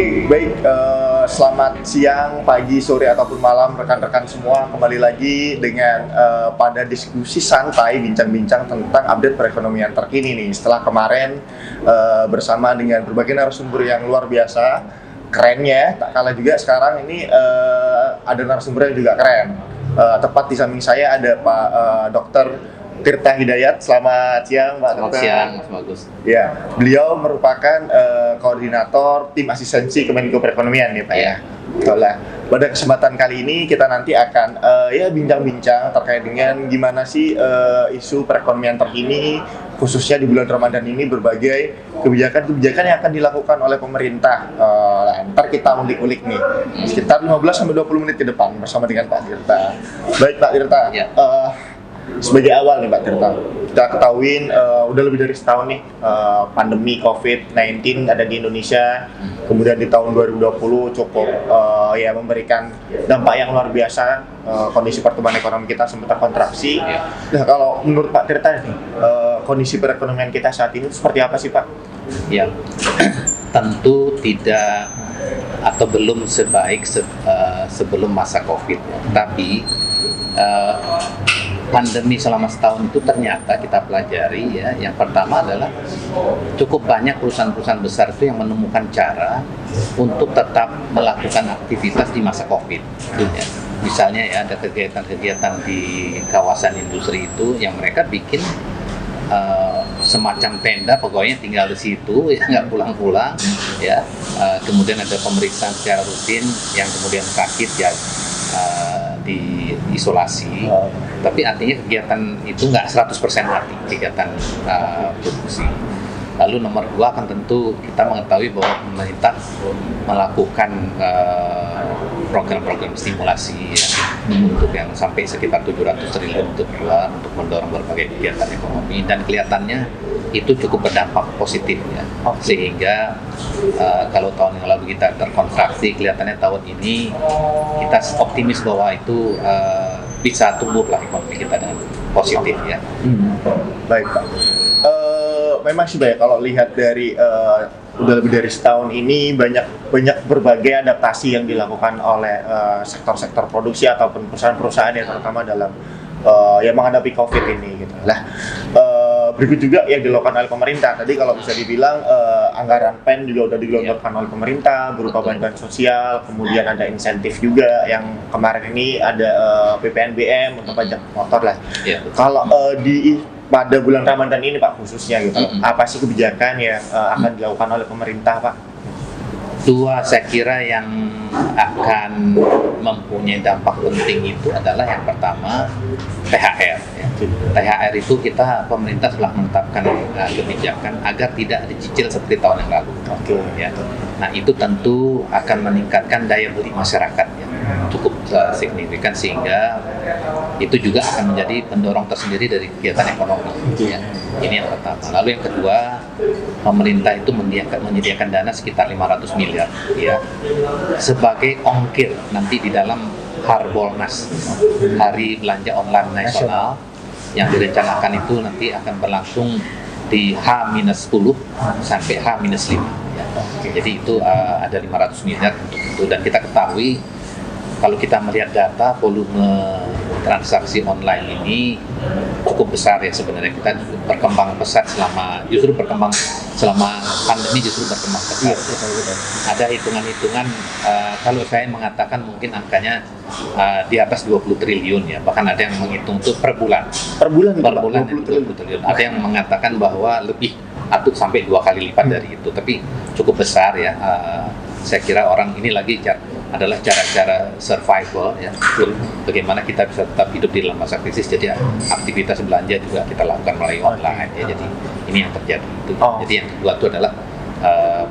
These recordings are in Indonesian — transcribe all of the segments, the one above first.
Oke, baik. Selamat siang, pagi, sore, ataupun malam rekan-rekan semua. Kembali lagi dengan pada diskusi santai, bincang-bincang tentang update perekonomian terkini nih. Setelah kemarin bersama dengan berbagai narasumber yang luar biasa, kerennya, tak kalah juga sekarang ini ada narasumber yang juga keren. Tepat di samping saya ada Pak Dr. Tirta Hidayat. Selamat siang, Pak. Selamat siang, Mas Bagus. Ya, beliau merupakan koordinator tim asistensi Kemenko Perekonomian nih, Pak ya. Betul lah. Pada kesempatan kali ini kita nanti akan bincang-bincang terkait dengan gimana sih isu perekonomian terkini, khususnya di bulan Ramadan ini berbagai kebijakan-kebijakan yang akan dilakukan oleh pemerintah. Ntar kita ulik-ulik nih, sekitar 15-20 menit ke depan bersama dengan Pak Tirta. Baik Pak Tirta. Ya. Sebagai awal nih Pak Tirta, kita ketahuin udah lebih dari setahun nih pandemi COVID-19 ada di Indonesia. Kemudian di tahun 2020 cukup memberikan dampak yang luar biasa. Kondisi pertumbuhan ekonomi kita sempat terkontraksi. Nah, kalau menurut Pak Tirta nih, kondisi perekonomian kita saat ini seperti apa sih Pak? Ya, tentu tidak atau belum sebaik sebelum masa COVID. Tapi pandemi selama setahun itu ternyata kita pelajari ya. Yang pertama adalah cukup banyak perusahaan-perusahaan besar itu yang menemukan cara untuk tetap melakukan aktivitas di masa COVID. Ya. Misalnya ya ada kegiatan-kegiatan di kawasan industri itu yang mereka bikin semacam tenda, pokoknya tinggal di situ ya, nggak pulang-pulang ya. Kemudian ada pemeriksaan secara rutin, yang kemudian sakit ya diisolasi. Tapi artinya kegiatan itu nggak 100% mati, kegiatan produksi. Lalu nomor 2 kan tentu kita mengetahui bahwa pemerintah melakukan program-program stimulasi ya, untuk yang sampai sekitar 700 triliun untuk mendorong berbagai kegiatan ekonomi, dan kelihatannya itu cukup berdampak positif ya. Sehingga kalau tahun yang lalu kita terkontraksi, kelihatannya tahun ini kita optimis bahwa itu bisa tumbuh lah ekonomi kita dengan positif ya. Baik Pak. Memang sih Pak, kalau lihat dari udah lebih dari setahun ini banyak berbagai adaptasi yang dilakukan oleh sektor-sektor produksi ataupun perusahaan-perusahaan yang terutama dalam yang menghadapi COVID ini gitu. Lah, berikut juga yang dilakukan oleh pemerintah. Tadi kalau bisa dibilang anggaran PEN juga udah digelontorkan oleh pemerintah berupa bantuan sosial, kemudian ada insentif juga yang kemarin ini ada PPNBM untuk pajak motor lah. Kalau pada bulan Ramadan ini Pak khususnya gitu, apa sih kebijakan yang akan dilakukan oleh pemerintah Pak? Dua saya kira yang akan mempunyai dampak penting itu adalah yang pertama THR ya. THR itu pemerintah telah menetapkan kebijakan agar tidak dicicil seperti tahun yang lalu. Ya. Nah, itu tentu akan meningkatkan daya beli masyarakat ya, cukup signifikan, sehingga itu juga akan menjadi pendorong tersendiri dari kegiatan ekonomi ya. Ini yang pertama. Lalu yang kedua, pemerintah itu menyediakan dana sekitar 500 miliar ya, sebagai ongkir nanti di dalam Harbolnas, Hari Belanja Online Nasional, yang direncanakan itu nanti akan berlangsung di H-10 sampai H-5 ya. Jadi itu ada 500 miliar untuk itu, dan kita ketahui kalau kita melihat data volume transaksi online ini cukup besar ya sebenarnya. Kita berkembang pesat selama pandemi, justru berkembang pesat. Ada hitungan-hitungan, kalau saya mengatakan mungkin angkanya di atas 20 triliun ya, bahkan ada yang menghitung itu per bulan 20 triliun. Ada yang mengatakan bahwa lebih atau sampai 2 kali lipat dari itu, tapi cukup besar ya. Saya kira orang ini lagi adalah cara-cara survival ya, bagaimana kita bisa tetap hidup di dalam masa krisis. Jadi aktivitas belanja juga kita lakukan melalui online ya. Jadi ini yang terjadi itu. Jadi yang kedua itu adalah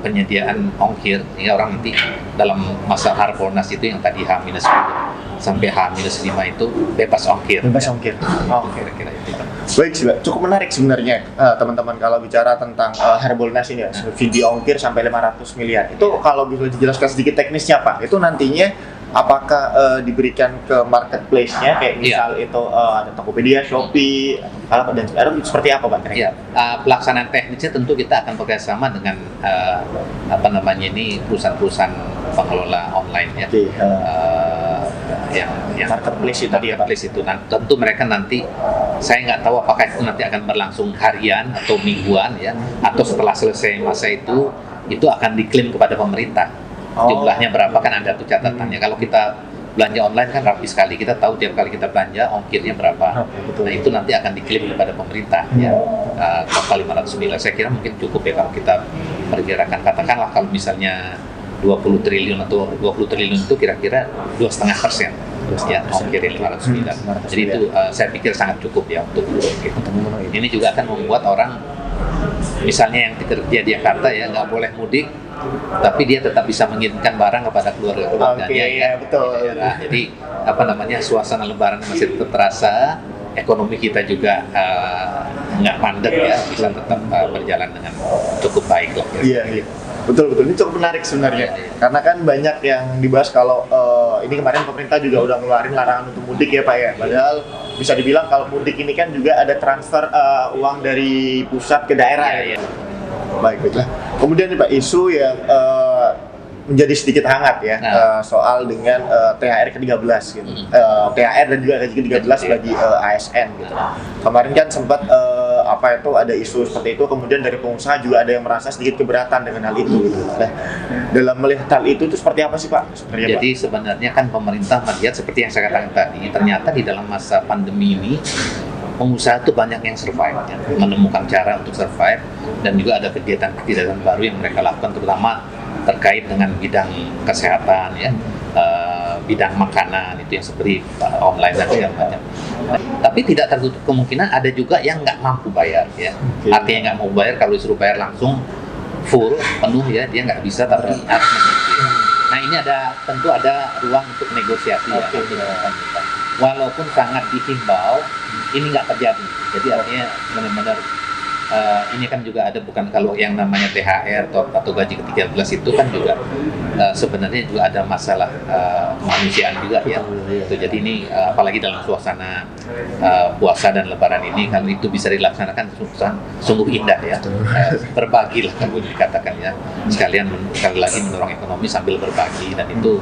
penyediaan ongkir ya, orang nanti dalam masa Harbolnas itu yang tadi H-10 sampai H-5 itu bebas ongkir. Kira-kira itu. Baik, cukup menarik sebenarnya teman-teman kalau bicara tentang Harbolnas ini ya, video ongkir sampai 500 miliar. Itu kalau bisa dijelaskan sedikit teknisnya Pak, itu nantinya apakah diberikan ke marketplace-nya kayak misal itu ada Tokopedia, Shopee, dan seperti apa Pak? Ya, pelaksanaan teknisnya tentu kita akan bekerjasama dengan perusahaan-perusahaan pengelola online ya. Oke, yang marketplace itu tadi ya Pak. Marketplace itu tentu mereka nanti, saya nggak tahu apakah itu nanti akan berlangsung harian atau mingguan ya, atau setelah selesai masa itu akan diklaim kepada pemerintah. Jumlahnya berapa kan ada tuh catatannya. Kalau kita belanja online kan rapi sekali, kita tahu tiap kali kita belanja ongkirnya berapa. Nah itu nanti akan diklaim kepada pemerintah ya, total 500 miliar. Saya kira mungkin cukup ya kalau kita perkirakan, katakanlah kalau misalnya 20 triliun atau 20 triliun itu kira-kira 2,5% ya ongkirnya 500 miliar. Jadi itu saya pikir sangat cukup ya untuk gitu. Ini juga akan membuat orang misalnya yang bekerja di Jakarta ya nggak boleh mudik, tapi dia tetap bisa mengirimkan barang kepada keluarganya ya, betul. Nah, jadi suasana Lebaran masih tetap terasa, ekonomi kita juga nggak mandek ya, bisa tetap berjalan dengan cukup baik lah. Iya. Betul, ini cukup menarik sebenarnya. Karena kan banyak yang dibahas kalau ini kemarin pemerintah juga udah ngeluarin larangan untuk mudik ya Pak ya. Padahal bisa dibilang kalau mudik ini kan juga ada transfer uang dari pusat ke daerah ya. Baiklah. Kemudian nih Pak, isu yang menjadi sedikit hangat ya, soal dengan THR ke-13 gitu. THR dan juga gaji ke-13 bagi ASN gitu. Kemarin kan sempat ada isu seperti itu, kemudian dari pengusaha juga ada yang merasa sedikit keberatan dengan hal itu gitu. Nah, dalam melihat hal itu seperti apa sih Pak? Jadi sebenarnya kan pemerintah melihat seperti yang saya katakan tadi, ternyata di dalam masa pandemi ini pengusaha itu banyak yang survive ya, menemukan cara untuk survive, dan juga ada kegiatan-kegiatan baru yang mereka lakukan, terutama terkait dengan bidang kesehatan ya, bidang makanan itu yang seperti online dan segala macam. Tapi tidak tertutup kemungkinan ada juga yang nggak mampu bayar ya. Artinya nggak mau bayar, kalau disuruh bayar langsung full penuh ya, dia nggak bisa, tapi harus menyisir. Nah ini tentu ada ruang untuk negosiasi ya. Walaupun sangat dihimbau, ini nggak terjadi. Jadi artinya benar-benar ini kan juga ada, bukan kalau yang namanya THR atau gaji ke-13 itu kan juga sebenarnya juga ada masalah kemanusiaan juga ya. Jadi ini apalagi dalam suasana puasa dan Lebaran ini, kalau itu bisa dilaksanakan sungguh indah ya. Berbagilah kalau dikatakan ya. Sekali lagi mendorong ekonomi sambil berbagi, dan itu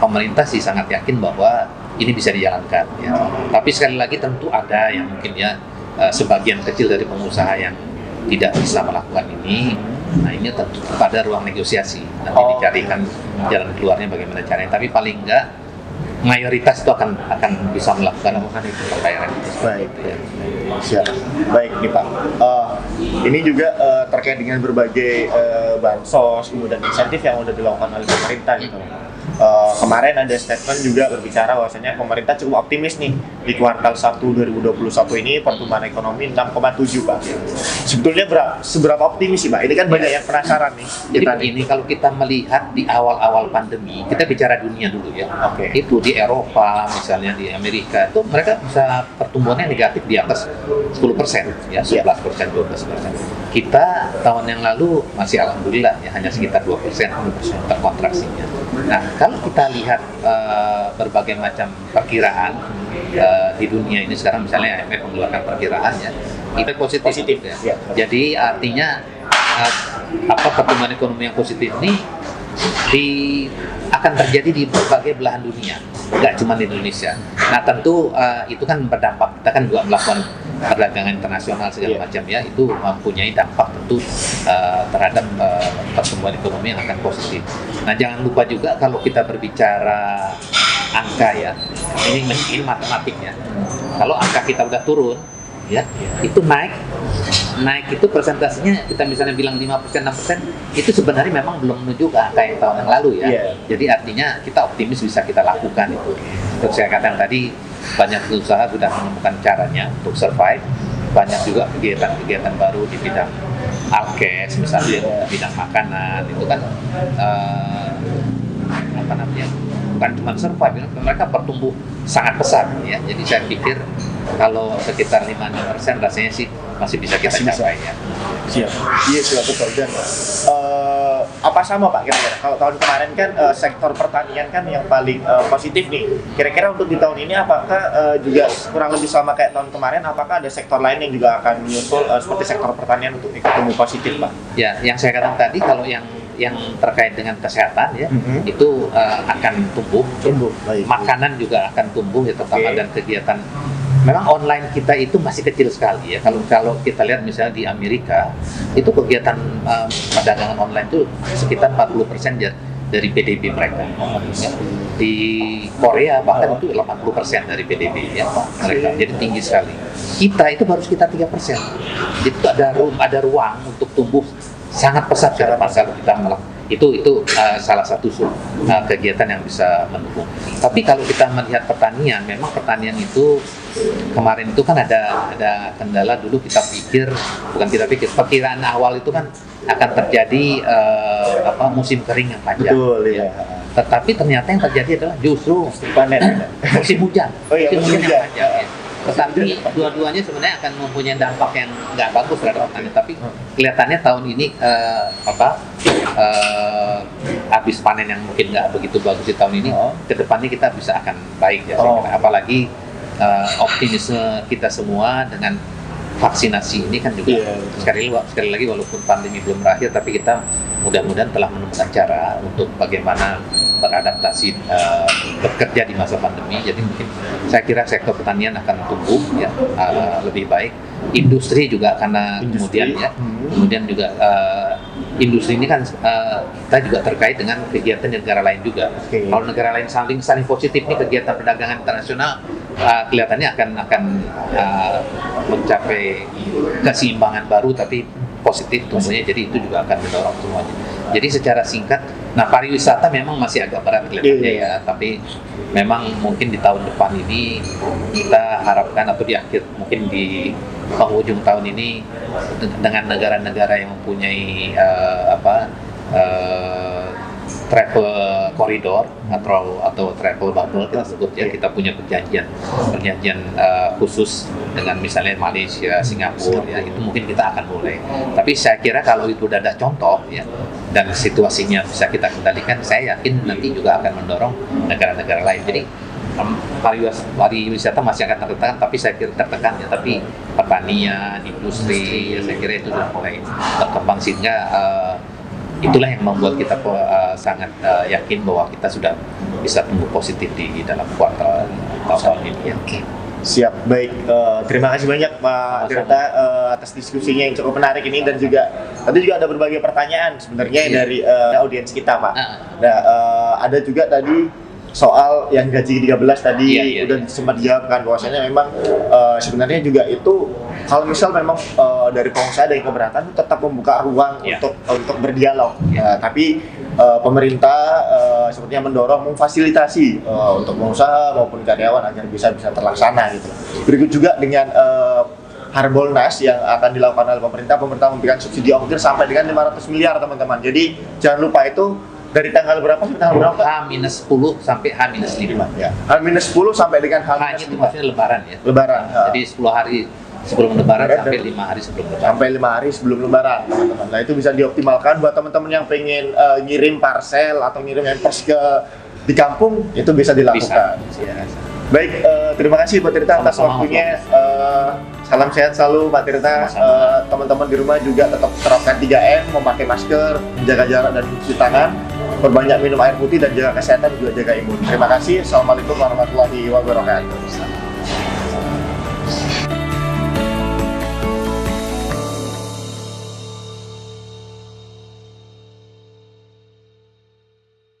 pemerintah sih sangat yakin bahwa ini bisa dijalankan ya. Tapi sekali lagi tentu ada yang mungkin ya sebagian kecil dari pengusaha yang tidak bisa melakukan ini. Nah ini tentu pada ruang negosiasi, nanti dicarikan jalan keluarnya bagaimana caranya. Tapi paling enggak mayoritas itu akan bisa melakukan itu pembayaran itu. Baik, siap. Baik nih Pak. Ini juga terkait dengan berbagai bansos, kemudian insentif yang sudah dilakukan oleh pemerintah gitu. Kemarin ada statement juga berbicara bahwasanya pemerintah cukup optimis nih di kuartal 1 2021 ini pertumbuhan ekonomi 6,7 Pak. Sebetulnya seberapa optimis sih Pak? Ini kan banyak yang penasaran nih. Jadi begini, kalau kita melihat di awal-awal pandemi, kita bicara dunia dulu ya. Itu di Eropa, misalnya di Amerika, itu mereka bisa pertumbuhannya negatif di atas 10% ya, 11%, 12%. Kita tahun yang lalu masih alhamdulillah ya, hanya sekitar 2% terkontraksinya. Nah, kalau kita lihat berbagai macam perkiraan di dunia ini sekarang, misalnya IMF mengeluarkan perkiraan ya, itu positif ya. Jadi artinya pertumbuhan ekonomi yang positif ini akan terjadi di berbagai belahan dunia, nggak cuma di Indonesia. Nah tentu itu kan berdampak, kita kan juga melakukan perdagangan internasional segala macam ya, itu mempunyai dampak tentu terhadap pertumbuhan ekonomi yang akan positif. Nah jangan lupa juga kalau kita berbicara angka ya, ini matematiknya. Kalau angka kita udah turun ya, itu naik itu persentasenya, kita misalnya bilang 5%, 6%, itu sebenarnya memang belum menuju ke angka yang tahun yang lalu ya. Jadi artinya kita optimis bisa kita lakukan itu. Seperti saya katakan tadi, banyak usaha sudah menemukan caranya untuk survive. Banyak juga kegiatan-kegiatan baru di bidang alkes, misalnya di bidang makanan, itu kan bukan cuma survive, mereka bertumbuh sangat pesat ya. Jadi saya pikir kalau sekitar 5% rasanya sih masih bisa kita capai ya. Siap. Iya, siap, betul. Dan apa sama Pak kira-kira? Kalau tahun kemarin kan sektor pertanian kan yang paling positif nih. Kira-kira untuk di tahun ini apakah juga kurang lebih sama kayak tahun kemarin? Apakah ada sektor lain yang juga akan menyusul seperti sektor pertanian untuk ikut tumbuh positif, Pak? Ya, yang saya katakan tadi kalau yang terkait dengan kesehatan ya, itu akan tumbuh. Baik. Makanan juga akan tumbuh ya, terutama dan kegiatan. Memang online kita itu masih kecil sekali ya. Kalau kita lihat misalnya di Amerika, itu kegiatan perdagangan online itu sekitar 40% dari PDB mereka. Ya. Di Korea bahkan itu 80% dari PDB ya mereka. Jadi tinggi sekali. Kita itu baru sekitar 3%. Jadi itu ada ruang untuk tumbuh sangat pesat ke depan kalau kita melakukan itu salah satu kegiatan yang bisa mendukung. Tapi kalau kita melihat pertanian, memang pertanian itu kemarin itu kan ada kendala. Dulu perkiraan awal itu kan akan terjadi musim kering yang panjang. Betul, ya. Tetapi ternyata yang terjadi adalah justru panen. musim hujan. Oh iya, musim hujan yang hujan. panjang. Ya. Tetapi dua-duanya sebenarnya akan mempunyai dampak yang nggak bagus terhadap petani. Tapi kelihatannya tahun ini habis panen yang mungkin nggak begitu bagus di tahun ini, kedepannya kita bisa akan baik ya. Saya kira. Apalagi optimisme kita semua dengan vaksinasi ini kan juga sekali lagi walaupun pandemi belum berakhir, tapi kita mudah-mudahan telah menemukan cara untuk bagaimana beradaptasi bekerja di masa pandemi. Jadi mungkin saya kira sektor pertanian akan tumbuh ya lebih baik. Industri juga karena kemudian juga industri ini kan kita juga terkait dengan kegiatan negara lain juga. Kalau negara lain saling positif nih kegiatan perdagangan internasional, kelihatannya akan mencapai keseimbangan baru tapi positif tumbuhnya, jadi itu juga akan mendorong semuanya. Jadi secara singkat, pariwisata memang masih agak berat kelihatannya ya, tapi memang mungkin di tahun depan ini kita harapkan atau di akhir mungkin di penghujung tahun ini dengan negara-negara yang mempunyai travel corridor atau travel bubble kita sebut ya, kita punya perjanjian khusus dengan misalnya Malaysia, Singapura ya, itu mungkin kita akan mulai. Tapi saya kira kalau itu udah ada contoh ya dan situasinya bisa kita kendalikan, saya yakin nanti juga akan mendorong negara-negara lain. Jadi pariwisata masih akan tertekan, tapi saya kira tertekan ya, tapi pertanian, industri ya, saya kira itu sudah mulai berkembang sehingga itulah yang membuat kita sangat yakin bahwa kita sudah bisa tumbuh positif di dalam kuartal tahun ini ya. Siap, baik. Terima kasih banyak Pak Tirta atas diskusinya yang cukup menarik ini, dan juga tadi juga ada berbagai pertanyaan sebenarnya dari audiens kita, Pak. Nah, ada juga tadi soal yang gaji 13 tadi udah sempat dijawabkan bahwasanya memang sebenarnya juga itu kalau misal memang dari pengusaha dari keberatan tetap membuka ruang untuk berdialog. Tapi pemerintah sepertinya mendorong memfasilitasi untuk pengusaha maupun karyawan agar bisa terlaksana gitu. Berikut juga dengan Harbolnas yang akan dilakukan oleh pemerintah memberikan subsidi ongkir sampai dengan 500 miliar teman-teman. Jadi jangan lupa itu dari tanggal berapa sampai tanggal berapa? H-10 sampai H-5 ya. H-10 sampai dengan H-5 itu maksudnya lebaran ya? Lebaran. Jadi 10 hari sebelum lebaran sampai 5 hari sebelum lebaran. Sampai 5 hari sebelum lebaran, teman-teman. Nah, itu bisa dioptimalkan buat teman-teman yang pengen ngirim parcel atau ngirim hampers di kampung, itu bisa dilakukan. Bisa. Baik, terima kasih Pak Tirta atas waktunya. Salam sehat selalu Pak Tirta. Teman-teman di rumah juga tetap terapkan 3M, memakai masker, menjaga jarak dan cuci tangan, perbanyak minum air putih dan jaga kesehatan juga jaga imun. Terima kasih. Assalamualaikum warahmatullahi wabarakatuh.